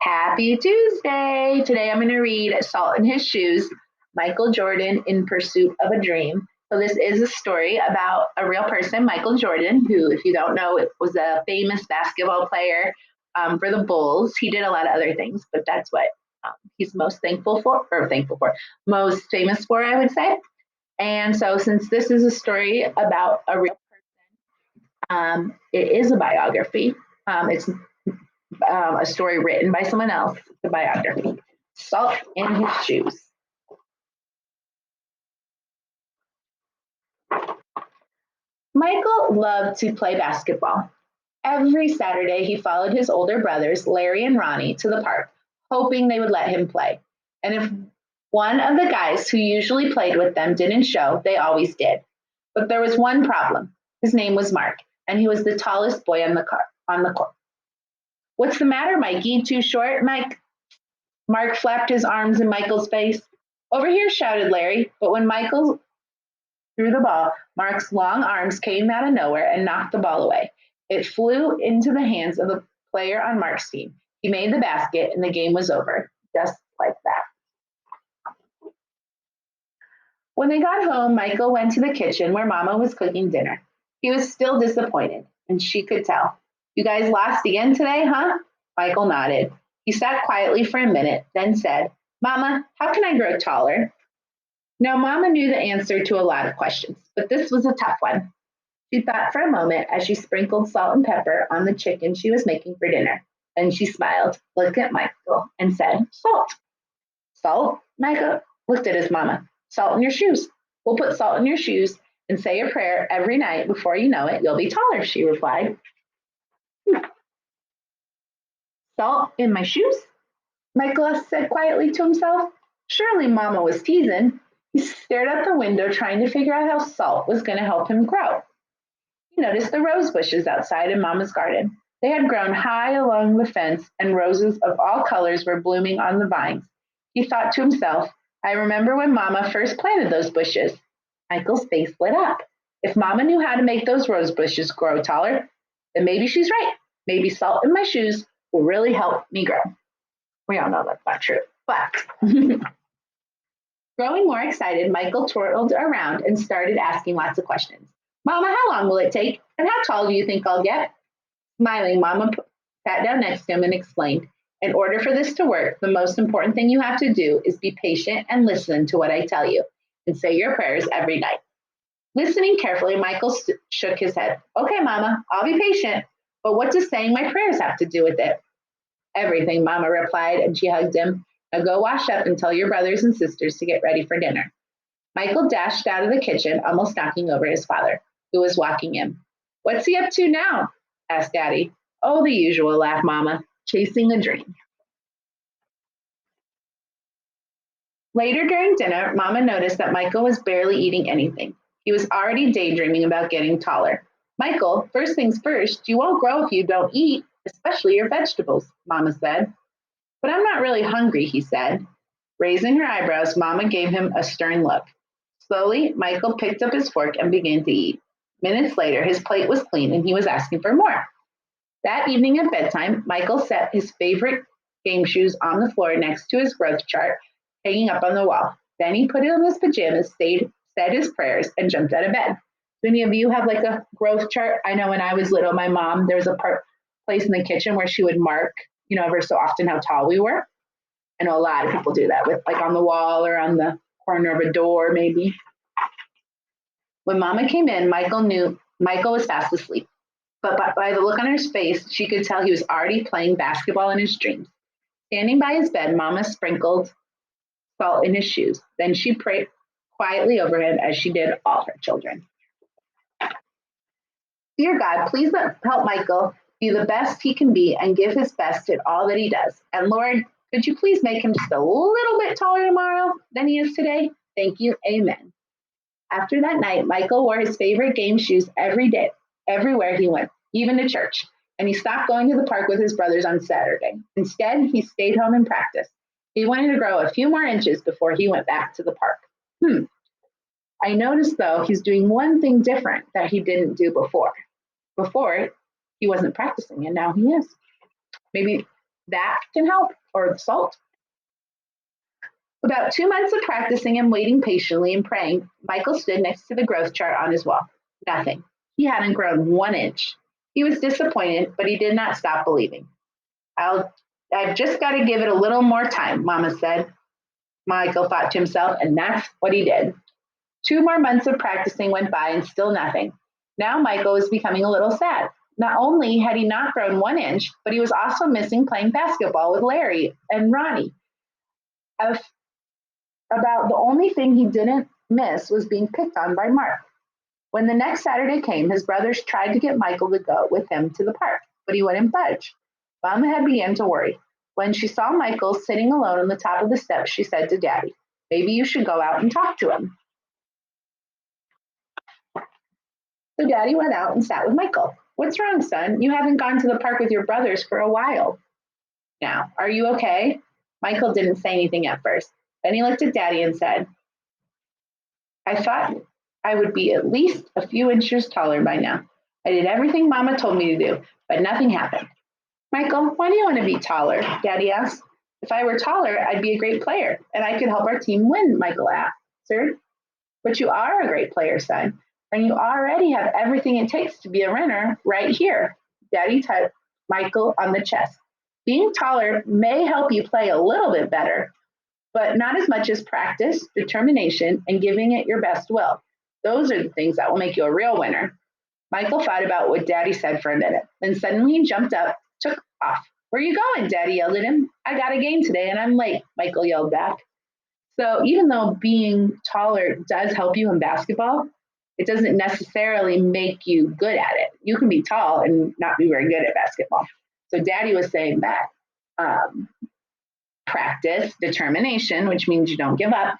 Happy Tuesday! Today I'm going to read Salt in His Shoes, Michael Jordan in Pursuit of a Dream. So, this is a story about a real person, Michael Jordan, who, if you don't know, was a famous basketball player for the Bulls. He did a lot of other things, but that's what he's most most famous for, I would say. And so, since this is a story about a real it is a biography. It's a story written by someone else, the biography. Salt in His Shoes. Michael loved to play basketball. Every Saturday, he followed his older brothers, Larry and Ronnie, to the park, hoping they would let him play. And if one of the guys who usually played with them didn't show, they always did. But there was one problem. His name was Mark, and he was the tallest boy on the court. What's the matter, Mikey? Too short, Mike? Mark flapped his arms in Michael's face. Over here, shouted Larry, but when Michael threw the ball, Mark's long arms came out of nowhere and knocked the ball away. It flew into the hands of the player on Mark's team. He made the basket, and the game was over, just like that. When they got home, Michael went to the kitchen where Mama was cooking dinner. He was still disappointed, and she could tell. You guys lost again today, huh? Michael nodded. He sat quietly for a minute, then said, Mama, how can I grow taller? Now, Mama knew the answer to a lot of questions, but this was a tough one. She thought for a moment as she sprinkled salt and pepper on the chicken she was making for dinner. Then she smiled, looked at Michael, and said, Salt. Salt? Michael looked at his mama. Salt in your shoes. We'll put salt in your shoes and say a prayer every night. Before you know it, you'll be taller, she replied. Salt in my shoes? Michael said quietly to himself. Surely Mama was teasing. He stared out the window trying to figure out how salt was going to help him grow. He noticed the rose bushes outside in Mama's garden. They had grown high along the fence, and roses of all colors were blooming on the vines. He thought to himself, I remember when Mama first planted those bushes. Michael's face lit up. If Mama knew how to make those rose bushes grow taller, then maybe she's right. Maybe salt in my shoes will really help me grow. We all know that's not true, but growing more excited, Michael twirled around and started asking lots of questions. Mama, how long will it take? And how tall do you think I'll get? Smiling, Mama sat down next to him and explained, in order for this to work, the most important thing you have to do is be patient and listen to what I tell you and say your prayers every night. Listening carefully, Michael shook his head. Okay, Mama, I'll be patient, but what does saying my prayers have to do with it? Everything, Mama replied, and she hugged him. Now go wash up and tell your brothers and sisters to get ready for dinner. Michael dashed out of the kitchen, almost knocking over his father, who was walking in. What's he up to now? Asked Daddy. Oh, the usual, laughed Mama, chasing a dream. Later during dinner, Mama noticed that Michael was barely eating anything. He was already daydreaming about getting taller. Michael, first things first, you won't grow if you don't eat, especially your vegetables, Mama said. But I'm not really hungry, he said. Raising her eyebrows, Mama gave him a stern look. Slowly, Michael picked up his fork and began to eat. Minutes later, his plate was clean and he was asking for more. That evening at bedtime, Michael set his favorite game shoes on the floor next to his growth chart hanging up on the wall. Then he put on his pajamas, said his prayers, and jumped out of bed. Do any of you have like a growth chart? I know when I was little, my mom, there was a place in the kitchen where she would mark, ever so often how tall we were. I know a lot of people do that with like on the wall or on the corner of a door, maybe. When Mama came in, Michael knew Michael was fast asleep. But by the look on his face, she could tell he was already playing basketball in his dreams. Standing by his bed, Mama sprinkled salt in his shoes. Then she prayed quietly over him as she did all her children. Dear God, please help Michael be the best he can be and give his best at all that he does. And Lord, could you please make him just a little bit taller tomorrow than he is today? Thank you. Amen. After that night, Michael wore his favorite game shoes every day, everywhere he went, even to church. And he stopped going to the park with his brothers on Saturday. Instead, he stayed home and practiced. He wanted to grow a few more inches before he went back to the park. I noticed, though, he's doing one thing different that he didn't do before. Before, he wasn't practicing, and now he is. Maybe That can help, or the salt. About 2 months of practicing and waiting patiently and praying, Michael stood next to the growth chart on his wall. Nothing. He hadn't grown 1 inch. He was disappointed, but he did not stop believing. I've just got to give it a little more time, Mama said. Michael thought to himself, and that's what he did. 2 more months of practicing went by and still nothing. Now Michael was becoming a little sad. Not only had he not grown 1 inch, but he was also missing playing basketball with Larry and Ronnie. About the only thing he didn't miss was being picked on by Mark. When the next Saturday came, his brothers tried to get Michael to go with them to the park, but he wouldn't budge. Mama had begun to worry. When she saw Michael sitting alone on the top of the steps, she said to Daddy, maybe you should go out and talk to him. So Daddy went out and sat with Michael. What's wrong, son? You haven't gone to the park with your brothers for a while. Now, are you okay? Michael didn't say anything at first. Then he looked at Daddy and said, I thought I would be at least a few inches taller by now. I did everything Mama told me to do, but nothing happened. Michael, why do you want to be taller? Daddy asked. If I were taller, I'd be a great player, and I could help our team win, Michael answered. But you are a great player, son, and you already have everything it takes to be a runner right here. Daddy tapped Michael on the chest. Being taller may help you play a little bit better, but not as much as practice, determination, and giving it your best will. Those are the things that will make you a real winner. Michael thought about what Daddy said for a minute. Then suddenly he jumped up, took off. Where are you going? Daddy yelled at him. I got a game today and I'm late, Michael yelled back. So even though being taller does help you in basketball, it doesn't necessarily make you good at it. You can be tall and not be very good at basketball. So Daddy was saying that practice, determination, which means you don't give up,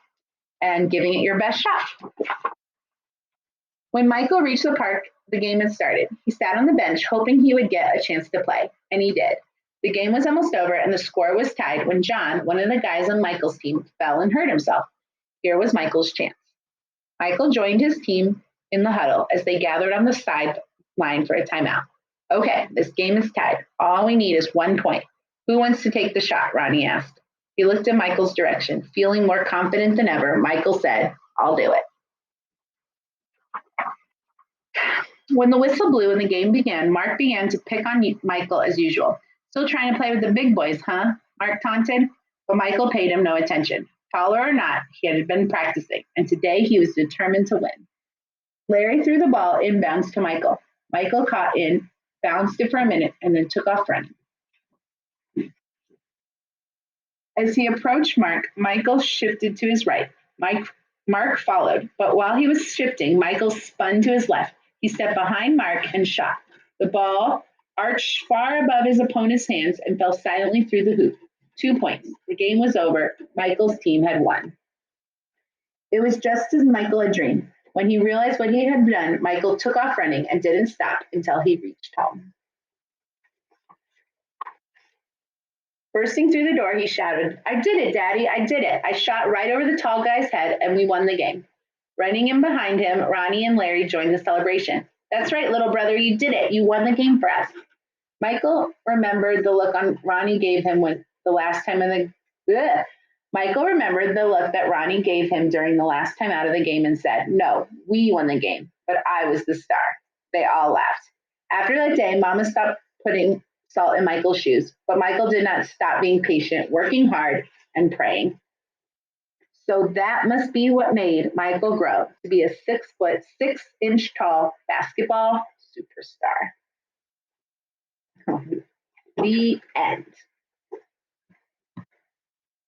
and giving it your best shot. When Michael reached the park, the game had started. He sat on the bench, hoping he would get a chance to play, and he did. The game was almost over, and the score was tied when John, one of the guys on Michael's team, fell and hurt himself. Here was Michael's chance. Michael joined his team in the huddle as they gathered on the sideline for a timeout. Okay, this game is tied. All we need is 1 point. Who wants to take the shot? Ronnie asked. He looked in Michael's direction. Feeling more confident than ever, Michael said, I'll do it. When the whistle blew and the game began, Mark began to pick on Michael as usual. Still trying to play with the big boys, huh? Mark taunted, but Michael paid him no attention. Taller or not, he had been practicing, and today he was determined to win. Larry threw the ball inbounds to Michael. Michael caught in, bounced it for a minute, and then took off running. As he approached Mark, Michael shifted to his right. Mark followed, but while he was shifting, Michael spun to his left. He stepped behind Mark and shot. The ball arched far above his opponent's hands and fell silently through the hoop. 2 points. The game was over. Michael's team had won. It was just as Michael had dreamed. When he realized what he had done, Michael took off running and didn't stop until he reached home. Bursting through the door, he shouted, I did it, Daddy, I did it. I shot right over the tall guy's head and we won the game. Running in behind him, Ronnie and Larry joined the celebration. That's right, little brother, you did it. You won the game for us. Michael remembered the look Ronnie gave him Michael remembered the look that Ronnie gave him during the last time out of the game and said, no, we won the game, but I was the star. They all laughed. After that day, Mama stopped putting salt in Michael's shoes, but Michael did not stop being patient, working hard, and praying. So that must be what made Michael grow to be a 6 foot, 6 inch tall basketball superstar. The end.